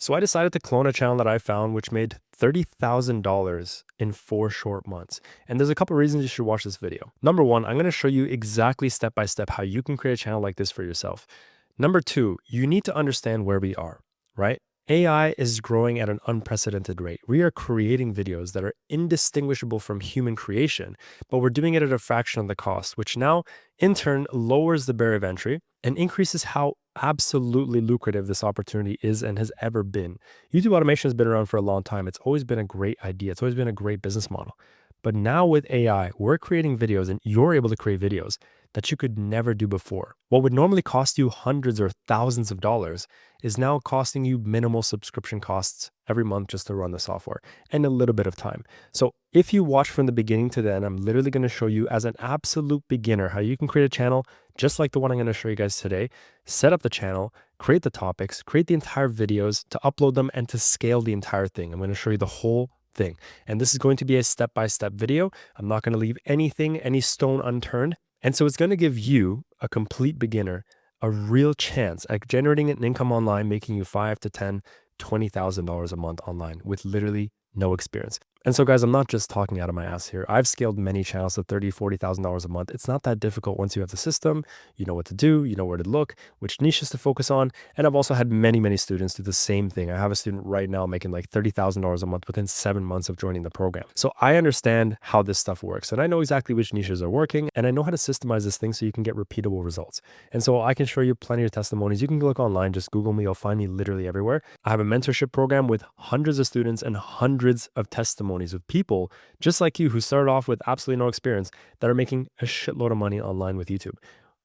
So I decided to clone a channel that I found which made $30,000 in 4 short months. And there's a couple reasons you should watch this video. Number one, I'm going to show you exactly step by step how you can create a channel like this for yourself. Number two, you need to understand where we are, right? AI is growing at an unprecedented rate. We are creating videos that are indistinguishable from human creation, but we're doing it at a fraction of the cost, which now in turn lowers the barrier of entry and increases how absolutely lucrative this opportunity is and has ever been. YouTube automation has been around for a long time. It's always been a great idea. It's always been a great business model. But now with AI, we're creating videos and you're able to create videos that you could never do before. What would normally cost you hundreds or thousands of dollars is now costing you minimal subscription costs every month just to run the software and a little bit of time. So if you watch from the beginning to the end, I'm literally going to show you as an absolute beginner how you can create a channel just like the one I'm going to show you guys today, set up the channel, create the topics, create the entire videos, to upload them and to scale the entire thing. I'm going to show you the whole thing. And this is going to be a step-by-step video. I'm not going to leave any stone unturned. And so it's going to give you, a complete beginner, a real chance at generating an income online, making you $5 to $10, $20,000 a month online with literally no experience. And so guys, I'm not just talking out of my ass here. I've scaled many channels to $30,000, $40,000 a month. It's not that difficult once you have the system, you know what to do, you know where to look, which niches to focus on. And I've also had many students do the same thing. I have a student right now making like $30,000 a month within 7 months of joining the program. So I understand how this stuff works and I know exactly which niches are working and I know how to systemize this thing so you can get repeatable results. And so I can show you plenty of testimonies. You can look online, just Google me, you'll find me literally everywhere. I have a mentorship program with hundreds of students and hundreds of testimonies with people just like you who started off with absolutely no experience that are making a shitload of money online with YouTube.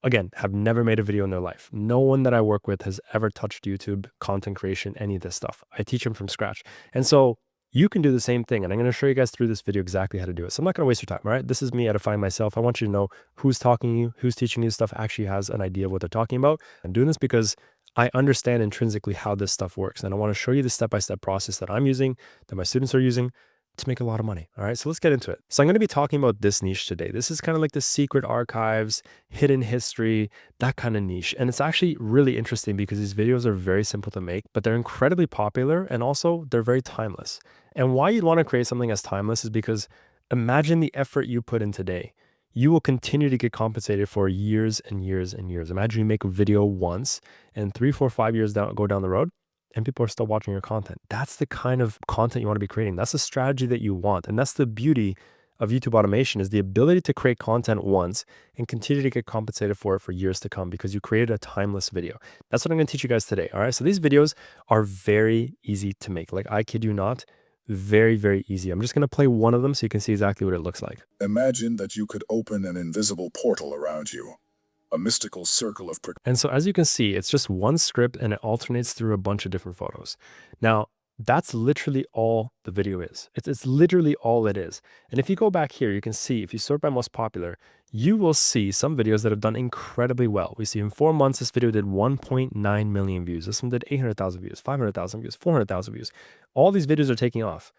Again, have never made a video in their life. No one that I work with has ever touched YouTube, content creation, any of this stuff. I teach them from scratch. And so you can do the same thing. And I'm going to show you guys through this video exactly how to do it. So I'm not going to waste your time, all right? This is me edifying myself. I want you to know who's talking to you, who's teaching you stuff actually has an idea of what they're talking about. I'm doing this because I understand intrinsically how this stuff works. And I want to show you the step-by-step process that I'm using, that my students are using, to make a lot of money. All right, so let's get into it. So I'm going to be talking about this niche today. This is kind of like the secret archives, hidden history, that kind of niche. And it's actually really interesting because these videos are very simple to make, but they're incredibly popular and also they're very timeless. And why you'd want to create something as timeless is because imagine the effort you put in today. You will continue to get compensated for years and years and years. Imagine you make a video once and 3, 4, 5 years go down the road, and people are still watching your content. That's the kind of content you want to be creating. That's the strategy that you want. And that's the beauty of YouTube automation, is the ability to create content once and continue to get compensated for it for years to come because you created a timeless video. That's what I'm going to teach you guys today. All right. So these videos are very easy to make. Like, I kid you not, very easy. I'm just going to play one of them so you can see exactly what it looks like. Imagine that you could open an invisible portal around you. A mystical circle of And so as you can see, it's just one script and it alternates through a bunch of different photos. Now, that's literally all the video is. It's literally all it is. And if you go back here, you can see, if you sort by most popular, you will see some videos that have done incredibly well. We see in 4 months, this video did 1.9 million views. This one did 800,000 views, 500,000 views, 400,000 views. All these videos are taking off.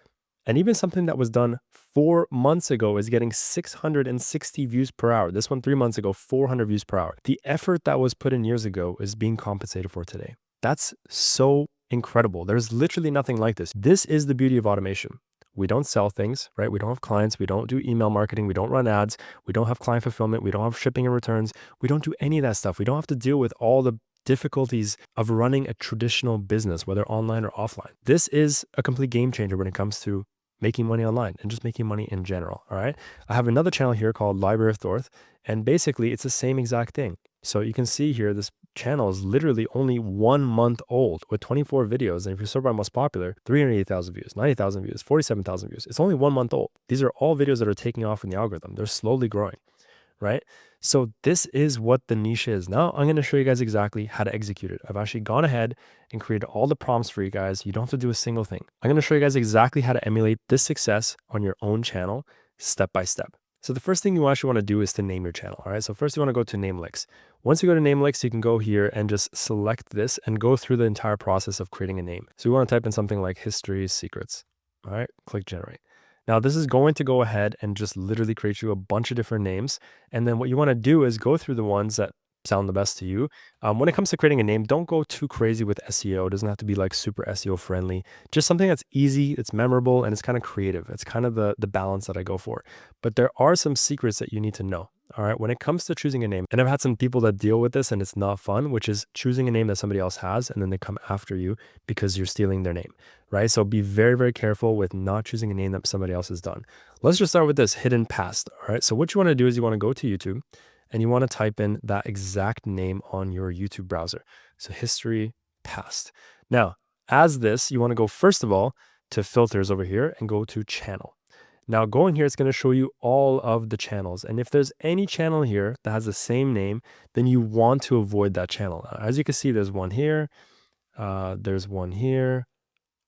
And even something that was done 4 months ago is getting 660 views per hour. This one 3 months ago, 400 views per hour. The effort that was put in years ago is being compensated for today. That's so incredible. There's literally nothing like this. This is the beauty of automation. We don't sell things, right? We don't have clients. We don't do email marketing. We don't run ads. We don't have client fulfillment. We don't have shipping and returns. We don't do any of that stuff. We don't have to deal with all the difficulties of running a traditional business, whether online or offline. This is a complete game changer when it comes to making money online and just making money in general. All right. I have another channel here called Library of Thorth, and basically it's the same exact thing. So you can see here, this channel is literally only 1 month old with 24 videos. And if you sort by most popular, 380,000 views, 90,000 views, 47,000 views. It's only 1 month old. These are all videos that are taking off in the algorithm. They're slowly growing, right? So this is what the niche is. Now I'm going to show you guys exactly how to execute it. I've actually gone ahead and created all the prompts for you guys. You don't have to do a single thing. I'm going to show you guys exactly how to emulate this success on your own channel, step by step. So the first thing you actually want to do is to name your channel. All right. So first you want to go to Namelix. Once you go to Namelix, you can go here and just select this and go through the entire process of creating a name. So you want to type in something like History Secrets. All right. Click Generate. Now this is going to go ahead and just literally create you a bunch of different names. And then what you want to do is go through the ones that sound the best to you. When it comes to creating a name, don't go too crazy with SEO. It doesn't have to be like super SEO friendly. Just something that's easy, it's memorable, and it's kind of creative. It's kind of the balance that I go for. But there are some secrets that you need to know. All right, when it comes to choosing a name, and I've had some people that deal with this and it's not fun, which is choosing a name that somebody else has and then they come after you because you're stealing their name, right? So be very, very careful with not choosing a name that somebody else has done. Let's just start with this hidden past. All right, so what you want to do is you want to go to YouTube and you want to type in that exact name on your YouTube browser. So history past. Now, as this, you want to go first of all to filters over here and go to channel. Now going here, it's going to show you all of the channels. And if there's any channel here that has the same name, then you want to avoid that channel. As you can see, there's one here, there's one here,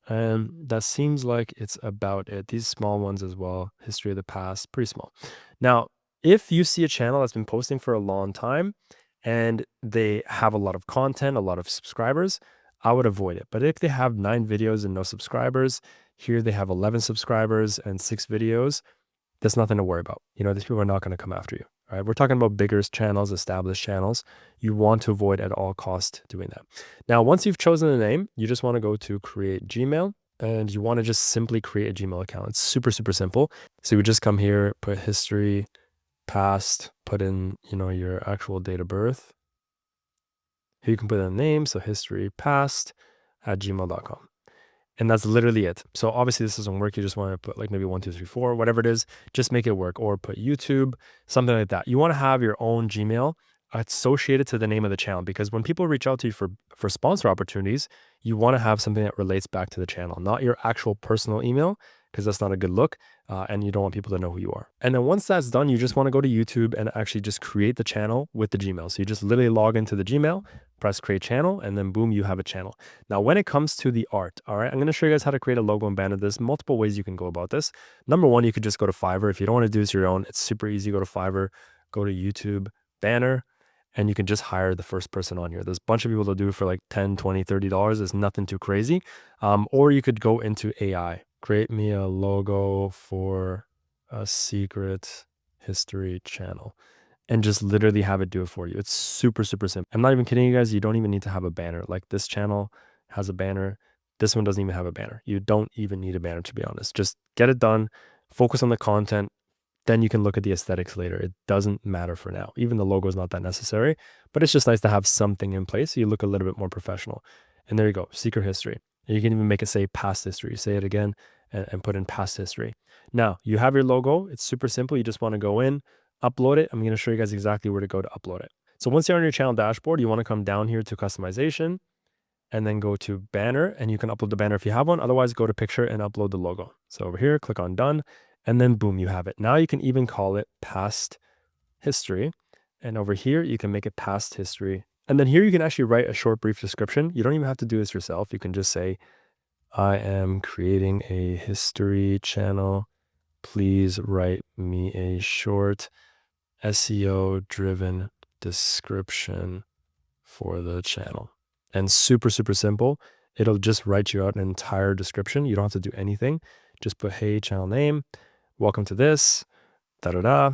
and that seems like it's about it. These small ones as well, history of the past, pretty small. Now, if you see a channel that's been posting for a long time and they have a lot of content, a lot of subscribers, I would avoid it. But if they have 9 videos and no subscribers, here they have 11 subscribers and 6 videos, that's nothing to worry about. You know, these people are not going to come after you. All right. We're talking about bigger channels, established channels. You want to avoid at all costs doing that. Now, once you've chosen the name, you just want to go to create Gmail and you want to just simply create a Gmail account. It's super, super simple. So you would just come here, put history, past, put in, you know, your actual date of birth. Here you can put in a name. So history past at gmail.com. And that's literally it. So obviously this doesn't work. You just want to put like maybe 1, 2, 3, 4, whatever it is, just make it work, or put YouTube, something like that. You want to have your own Gmail associated to the name of the channel, because when people reach out to you for sponsor opportunities, you want to have something that relates back to the channel, not your actual personal email, because that's not a good look. And you don't want people to know who you are. And then once that's done, you just want to go to YouTube and actually just create the channel with the Gmail. So you just literally log into the Gmail, press create channel, and then boom, you have a channel. Now, when it comes to the art, all right, I'm going to show you guys how to create a logo and banner. There's multiple ways you can go about this. Number one, you could just go to Fiverr. If you don't want to do this your own, it's super easy. Go to Fiverr, go to YouTube banner, and you can just hire the first person on here. There's a bunch of people that do it for like $10, $20, $30. It's nothing too crazy. Or you could go into AI. Create me a logo for a secret history channel and just literally have it do it for you. It's super, super simple. I'm not even kidding you guys. You don't even need to have a banner. Like this channel has a banner. This one doesn't even have a banner. You don't even need a banner, to be honest. Just get it done. Focus on the content. Then you can look at the aesthetics later. It doesn't matter for now. Even the logo is not that necessary, but it's just nice to have something in place so you look a little bit more professional. And there you go, secret history. And you can even make it say past history. Say it again and put in past history. Now, you have your logo. It's super simple. You just want to go in, upload it. I'm going to show you guys exactly where to go to upload it. So once you're on your channel dashboard, you want to come down here to customization and then go to banner, and you can upload the banner if you have one. Otherwise, go to picture and upload the logo. So over here, click on done, and then boom, you have it. Now you can even call it past history. And over here, you can make it past history. And then here you can actually write a short, brief description. You don't even have to do this yourself. You can just say, I am creating a history channel. Please write me a short SEO driven description for the channel. And super, super simple. It'll just write you out an entire description. You don't have to do anything. Just put, hey, channel name, welcome to this, da-da-da.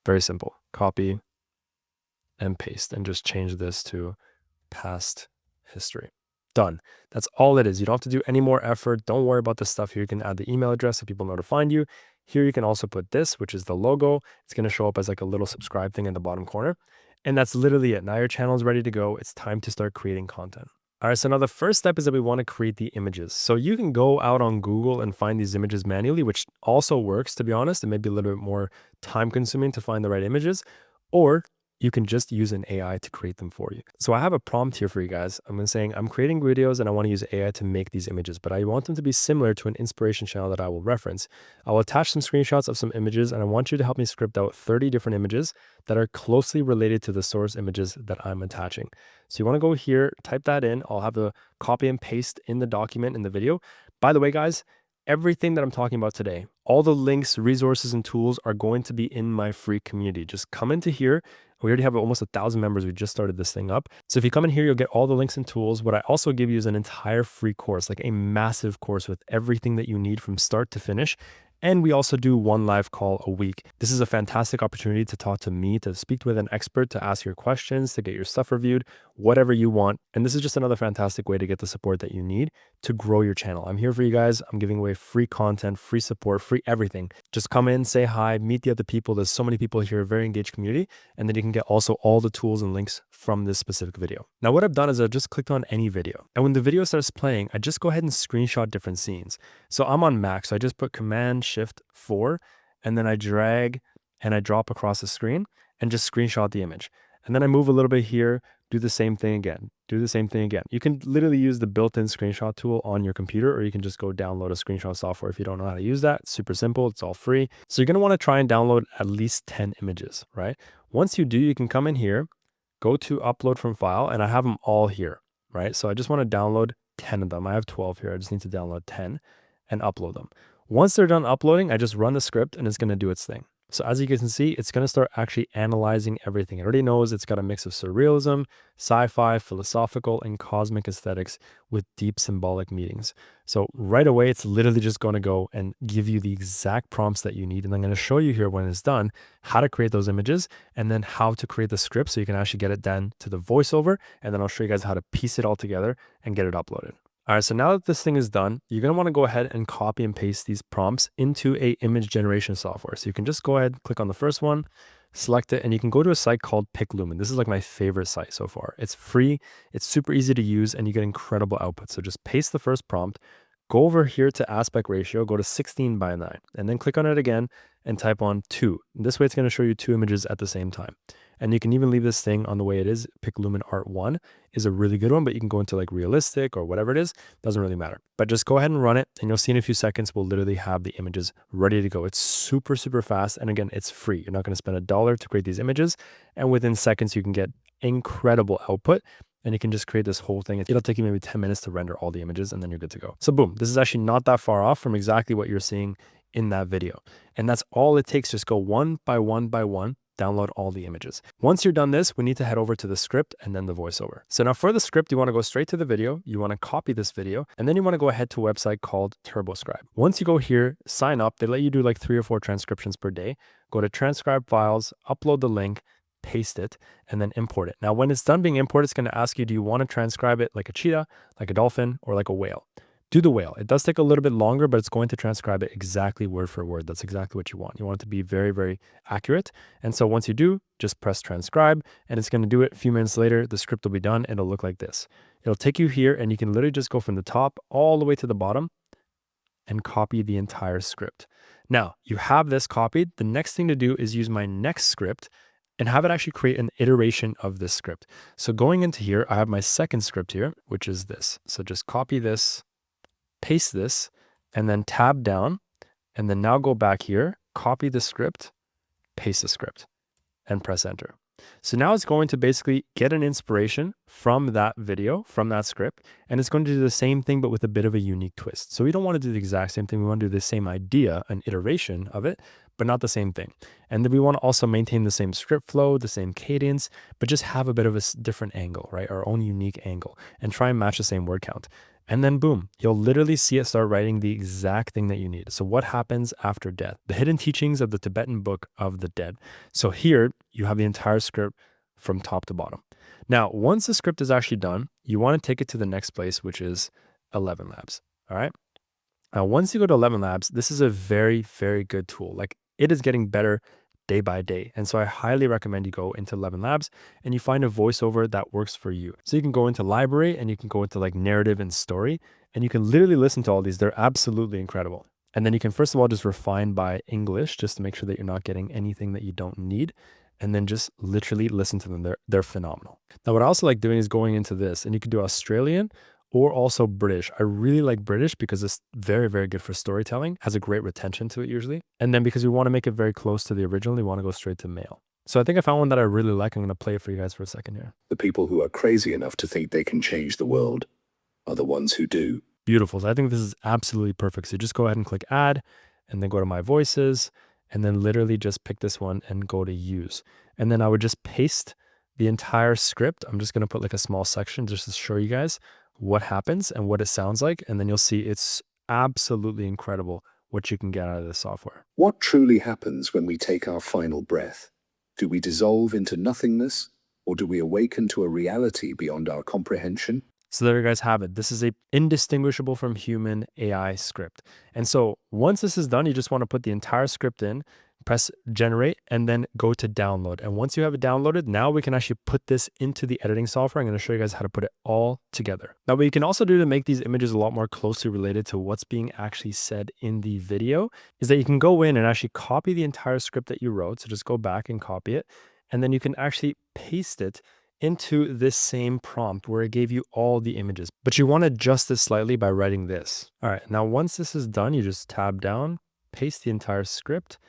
Very simple. Copy and paste and just change this to past history. Done. That's all it is. You don't have to do any more effort. Don't worry about this stuff here. You can add the email address so people know to find you. Here you can also put this, which is the logo. It's going to show up as like a little subscribe thing in the bottom corner. And that's literally it. Now your channel is ready to go. It's time to start creating content. All right, so now the first step is that we want to create the images. So you can go out on Google and find these images manually, which also works, to be honest. It may be a little bit more time consuming to find the right images, or you can just use an AI to create them for you. So I have a prompt here for you guys. I'm saying I'm creating videos and I want to use AI to make these images, but I want them to be similar to an inspiration channel that I will reference. I will attach some screenshots of some images, and I want you to help me script out 30 different images that are closely related to the source images that I'm attaching. So you want to go here, type that in. I'll have the copy and paste in the document in the video. By the way, guys, everything that I'm talking about today, all the links, resources, and tools are going to be in my free community. Just come into here. We already have almost 1,000 members. We just started this thing up. So if you come in here, you'll get all the links and tools. What I also give you is an entire free course, like a massive course with everything that you need from start to finish. And we also do one live call a week. This is a fantastic opportunity to talk to me, to speak with an expert, to ask your questions, to get your stuff reviewed, whatever you want. And this is just another fantastic way to get the support that you need to grow your channel. I'm here for you guys. I'm giving away free content, free support, free everything. Just come in, say hi, meet the other people. There's so many people here, very engaged community. And then you can get also all the tools and links from this specific video. Now, what I've done is I've just clicked on any video. And when the video starts playing, I just go ahead and screenshot different scenes. So I'm on Mac, so I just put Command Shift 4, and then I drag and I drop across the screen and just screenshot the image. And then I move a little bit here, do the same thing again, do the same thing again. You can literally use the built-in screenshot tool on your computer, or you can just go download a screenshot software if you don't know how to use that. It's super simple, it's all free. So you're gonna wanna try and download at least 10 images, right? Once you do, you can come in here, go to upload from file, and I have them all here, right? So I just wanna download 10 of them. I have 12 here, I just need to download 10 and upload them. Once they're done uploading, I just run the script and it's gonna do its thing. So as you guys can see, it's gonna start actually analyzing everything. It already knows it's got a mix of surrealism, sci-fi, philosophical, and cosmic aesthetics with deep symbolic meanings. So right away, it's literally just gonna go and give you the exact prompts that you need. And I'm gonna show you here when it's done, how to create those images and then how to create the script so you can actually get it done to the voiceover. And then I'll show you guys how to piece it all together and get it uploaded. All right, so now that this thing is done, you're gonna wanna go ahead and copy and paste these prompts into a image generation software. So you can just go ahead, click on the first one, select it, and you can go to a site called PicLumen. This is like my favorite site so far. It's free, it's super easy to use, and you get incredible output. So just paste the first prompt, go over here to aspect ratio, go to 16:9, and then click on it again and type on 2. This way it's gonna show you 2 images at the same time. And you can even leave this thing on the way it is. PicLumen Art 1 is a really good one, but you can go into like realistic or whatever it is. Doesn't really matter. But just go ahead and run it and you'll see in a few seconds, we'll literally have the images ready to go. It's super, super fast. And again, it's free. You're not going to spend $1 to create these images. And within seconds, you can get incredible output. And you can just create this whole thing. It'll take you maybe 10 minutes to render all the images and then you're good to go. So boom, this is actually not that far off from exactly what you're seeing in that video. And that's all it takes. Just go one by one by one, download all the images. Once you're done this, we need to head over to the script and then the voiceover. So now for the script, you want to go straight to the video. You want to copy this video, and then you want to go ahead to a website called TurboScribe. Once you go here, sign up. They let you do like 3 or 4 transcriptions per day. Go to transcribe files, upload the link, paste it, and then import it. Now, when it's done being imported, it's going to ask you, do you want to transcribe it like a cheetah, like a dolphin, or like a whale? Do the whale. It does take a little bit longer, but it's going to transcribe it exactly word for word. That's exactly what you want. You want it to be very, very accurate. And so once you do, just press transcribe and it's going to do it. A few minutes later, the script will be done. It'll look like this. It'll take you here and you can literally just go from the top all the way to the bottom and copy the entire script. Now you have this copied. The next thing to do is use my next script and have it actually create an iteration of this script. So going into here, I have my second script here, which is this. So just copy this, paste this, and then tab down, and then now go back here, copy the script, paste the script, and press enter. So now it's going to basically get an inspiration from that video, from that script, and it's going to do the same thing, but with a bit of a unique twist. So we don't want to do the exact same thing. We want to do the same idea, an iteration of it, but not the same thing. And then we want to also maintain the same script flow, the same cadence, but just have a bit of a different angle, right? Our own unique angle, and try and match the same word count. And then boom, you'll literally see it start writing the exact thing that you need. So what happens after death? The hidden teachings of the Tibetan Book of the Dead. So here you have the entire script from top to bottom. Now, once the script is actually done, you want to take it to the next place, which is 11 Labs. All right. Now, once you go to 11 Labs, this is a very, very good tool. Like it is getting better day by day. And so I highly recommend you go into 11 Labs and you find a voiceover that works for you. So you can go into library and you can go into like narrative and story, and you can literally listen to all these. They're absolutely incredible. And then you can first of all just refine by English just to make sure that you're not getting anything that you don't need. And then just literally listen to them. They're phenomenal. Now, what I also like doing is going into this, and you can do Australian or also British. I really like British because it's very, very good for storytelling, has a great retention to it usually. And then because we want to make it very close to the original, we want to go straight to male. So I think I found one that I really like. I'm going to play it for you guys for a second here. The people who are crazy enough to think they can change the world are the ones who do. Beautiful. So I think this is absolutely perfect. So just go ahead and click add and then go to my voices and then literally just pick this one and go to use. And then I would just paste the entire script. I'm just going to put like a small section just to show you guys what happens and what it sounds like. And then you'll see it's absolutely incredible what you can get out of this software. What truly happens when we take our final breath? Do we dissolve into nothingness, or do we awaken to a reality beyond our comprehension? So there you guys have it. This is a indistinguishable from human AI script. And so once this is done, you just want to put the entire script in, press generate, and then go to download. And once you have it downloaded, now we can actually put this into the editing software. I'm going to show you guys how to put it all together. Now, what you can also do to make these images a lot more closely related to what's being actually said in the video is that you can go in and actually copy the entire script that you wrote. So just go back and copy it. And then you can actually paste it into this same prompt where it gave you all the images, but you want to adjust this slightly by writing this. All right, now once this is done, you just tab down, paste the entire script,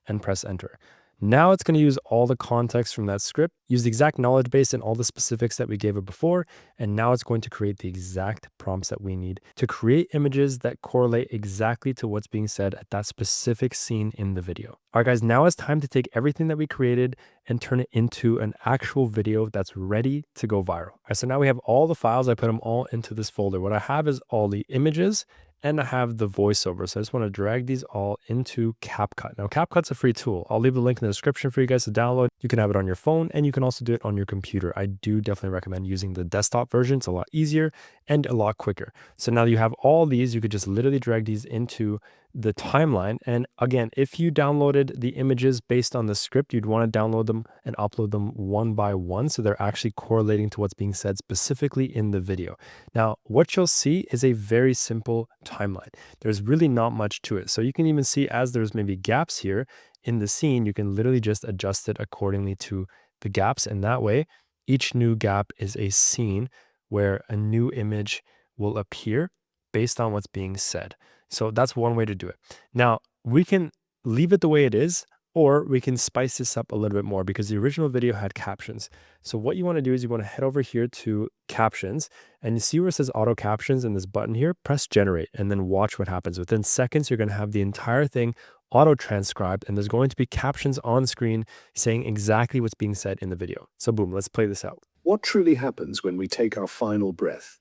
and press enter. Now it's going to use all the context from that script, use the exact knowledge base and all the specifics that we gave it before, and now it's going to create the exact prompts that we need to create images that correlate exactly to what's being said at that specific scene in the video. All right, guys, now it's time to take everything that we created and turn it into an actual video that's ready to go viral. All right, so now we have all the files. I put them all into this folder. What I have is all the images, and I have the voiceover. So I just want to drag these all into CapCut. Now, CapCut's a free tool. I'll leave the link in the description for you guys to download. You can have it on your phone, and you can also do it on your computer. I do definitely recommend using the desktop version. It's a lot easier and a lot quicker. So now you have all these, you could just literally drag these into the timeline. And again, if you downloaded the images based on the script, you'd want to download them and upload them one by one, so they're actually correlating to what's being said specifically in the video. Now, what you'll see is a very simple timeline. There's really not much to it. So you can even see as there's maybe gaps here in the scene, you can literally just adjust it accordingly to the gaps. And that way, each new gap is a scene where a new image will appear based on what's being said. So that's one way to do it. Now, we can leave it the way it is, or we can spice this up a little bit more because the original video had captions. So what you want to do is you want to head over here to captions, and you see where it says auto captions in this button here, press generate, and then watch what happens. Within seconds, you're going to have the entire thing auto transcribed, and there's going to be captions on screen saying exactly what's being said in the video. So boom, let's play this out. What truly happens when we take our final breath?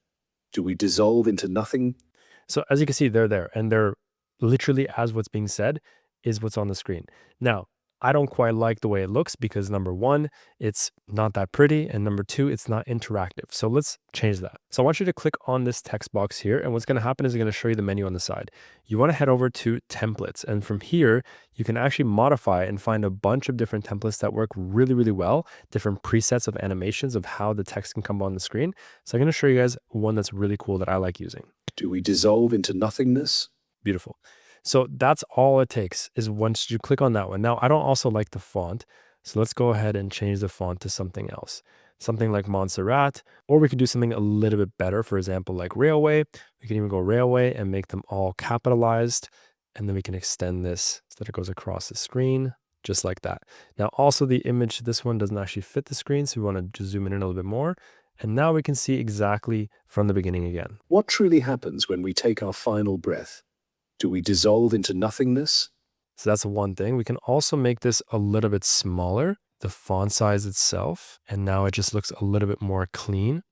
Do we dissolve into nothing? So as you can see, they're there, and they're literally as what's being said is what's on the screen. Now, I don't quite like the way it looks because number one, it's not that pretty, and number two, it's not interactive. So let's change that. So I want you to click on this text box here, and what's going to happen is it's going to show you the menu on the side. You want to head over to templates, and from here, you can actually modify and find a bunch of different templates that work really, really well, different presets of animations of how the text can come on the screen. So I'm going to show you guys one that's really cool that I like using. Do we dissolve into nothingness? Beautiful. So that's all it takes is once you click on that one. Now, I don't also like the font. So let's go ahead and change the font to something else, something like Montserrat, or we could do something a little bit better. For example, like Railway. We can even go Railway and make them all capitalized. And then we can extend this so that it goes across the screen, just like that. Now, also the image, this one doesn't actually fit the screen. So we want to just zoom in a little bit more. And now we can see exactly from the beginning again. What truly happens when we take our final breath? Do we dissolve into nothingness? So that's one thing. We can also make this a little bit smaller, the font size itself. And now it just looks a little bit more clean.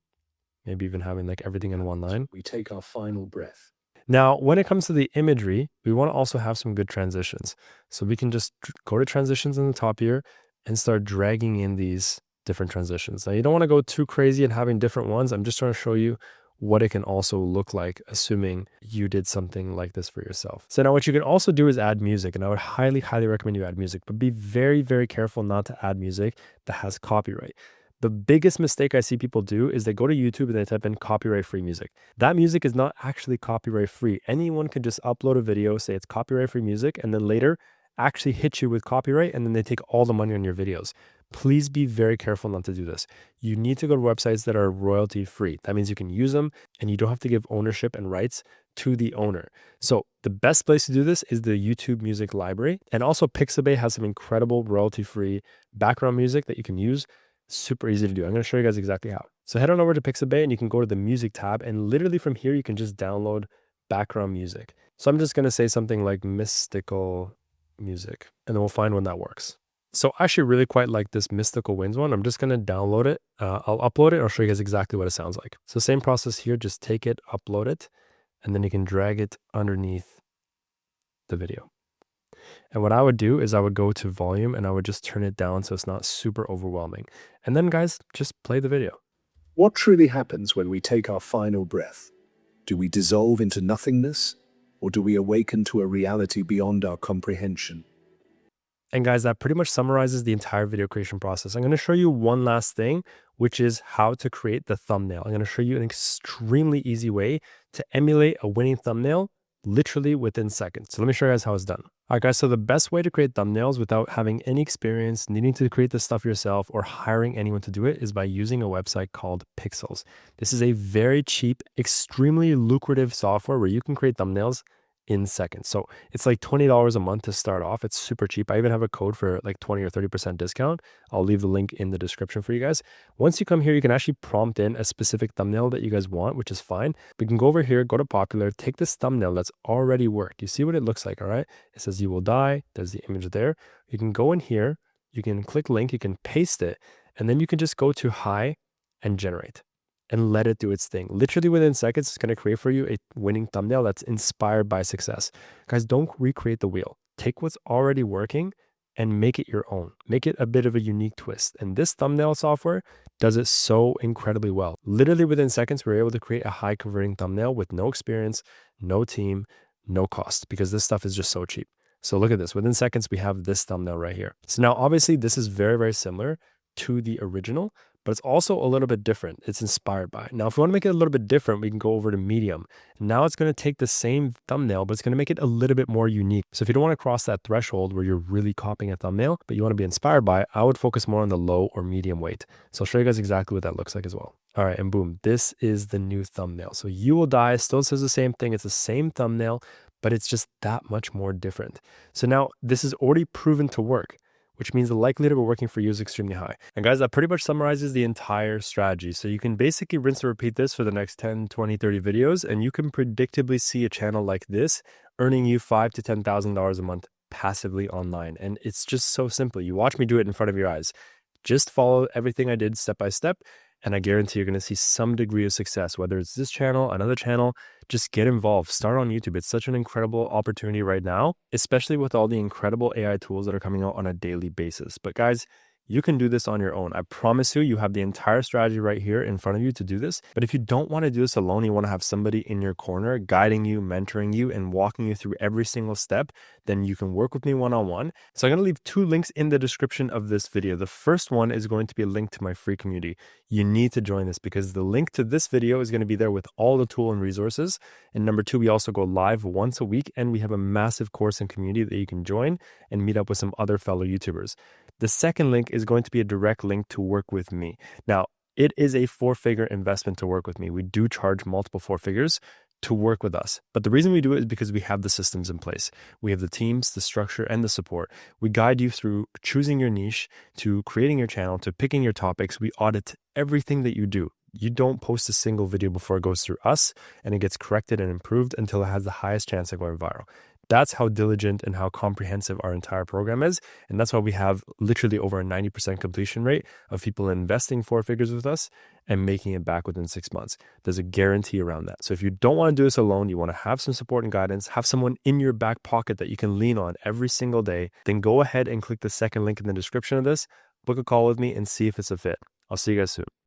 Maybe even having like everything in one line. We take our final breath. Now, when it comes to the imagery, we want to also have some good transitions. So we can just go to transitions in the top here and start dragging in these different transitions. Now, you don't want to go too crazy and having different ones. I'm just trying to show you what it can also look like, assuming you did something like this for yourself. So now what you can also do is add music, and I would highly, highly recommend you add music, but be very, very careful not to add music that has copyright. The biggest mistake I see people do is they go to YouTube and they type in copyright-free music. That music is not actually copyright-free. Anyone can just upload a video, say it's copyright-free music, and then later actually hit you with copyright, and then they take all the money on your videos. Please be very careful not to do this. You need to go to websites that are royalty free. That means you can use them and you don't have to give ownership and rights to the owner. So the best place to do this is the YouTube music library. And also Pixabay has some incredible royalty free background music that you can use. Super easy to do. I'm going to show you guys exactly how. So head on over to Pixabay and you can go to the music tab, and literally from here, you can just download background music. So I'm just going to say something like mystical music, and then we'll find one that works. So I actually really quite like this Mystical Winds one. I'm just going to download it. I'll upload it. I'll show you guys exactly what it sounds like. So same process here, just take it, upload it, and then you can drag it underneath the video. And what I would do is I would go to volume and I would just turn it down so it's not super overwhelming. And then guys, just play the video. What truly happens when we take our final breath? Do we dissolve into nothingness, or do we awaken to a reality beyond our comprehension? And guys, that pretty much summarizes the entire video creation process. I'm going to show you one last thing, which is how to create the thumbnail. I'm going to show you an extremely easy way to emulate a winning thumbnail literally within seconds. So let me show you guys how it's done. All right, guys, so the best way to create thumbnails without having any experience, needing to create this stuff yourself, or hiring anyone to do it is by using a website called Pixels. This is a very cheap, extremely lucrative software where you can create thumbnails in seconds. So it's like $20 a month to start off. It's super cheap. I even have a code for like 20 or 30% discount. I'll leave the link in the description for you guys. Once you come here, you can actually prompt in a specific thumbnail that you guys want, which is fine. We can go over here, go to popular, take this thumbnail that's already worked. You see what it looks like, all right? It says you will die. There's the image there. You can go in here, you can click link, you can paste it, and then you can just go to hi and generate and let it do its thing. Literally within seconds, it's going to create for you a winning thumbnail that's inspired by success. Guys, don't recreate the wheel. Take what's already working and make it your own. Make it a bit of a unique twist. And this thumbnail software does it so incredibly well. Literally within seconds, we're able to create a high converting thumbnail with no experience, no team, no cost, because this stuff is just so cheap. So look at this. Within seconds, we have this thumbnail right here. So now obviously this is very, very similar to the original, but it's also a little bit different. It's inspired by it. Now, if we want to make it a little bit different, we can go over to medium. Now it's going to take the same thumbnail, but it's going to make it a little bit more unique. So if you don't want to cross that threshold where you're really copying a thumbnail, but you want to be inspired by it, I would focus more on the low or medium weight. So I'll show you guys exactly what that looks like as well. All right, and boom, this is the new thumbnail. So you will die still says the same thing. It's the same thumbnail, but it's just that much more different. So now this is already proven to work, which means the likelihood of it working for you is extremely high. And guys, that pretty much summarizes the entire strategy. So you can basically rinse and repeat this for the next 10, 20, 30 videos, and you can predictably see a channel like this earning you $5,000 to $10,000 a month passively online. And it's just so simple. You watch me do it in front of your eyes. Just follow everything I did step by step, and I guarantee you're going to see some degree of success, whether it's this channel, another channel. Just get involved. Start on YouTube. It's such an incredible opportunity right now, especially with all the incredible AI tools that are coming out on a daily basis. But guys, you can do this on your own. I promise you, you have the entire strategy right here in front of you to do this. But if you don't want to do this alone, you want to have somebody in your corner guiding you, mentoring you, and walking you through every single step, then you can work with me one-on-one. So I'm going to leave 2 links in the description of this video. The first one is going to be a link to my free community. You need to join this because the link to this video is going to be there with all the tool and resources. And number 2, we also go live once a week, and we have a massive course and community that you can join and meet up with some other fellow YouTubers. The second link is going to be a direct link to work with me. Now, it is a 4-figure investment to work with me. We do charge multiple 4 figures to work with us. But the reason we do it is because we have the systems in place. We have the teams, the structure, and the support. We guide you through choosing your niche, to creating your channel, to picking your topics. We audit everything that you do. You don't post a single video before it goes through us, and it gets corrected and improved until it has the highest chance of going viral. That's how diligent and how comprehensive our entire program is. And that's why we have literally over a 90% completion rate of people investing 4 figures with us and making it back within 6 months. There's a guarantee around that. So if you don't want to do this alone, you want to have some support and guidance, have someone in your back pocket that you can lean on every single day, then go ahead and click the second link in the description of this, book a call with me and see if it's a fit. I'll see you guys soon.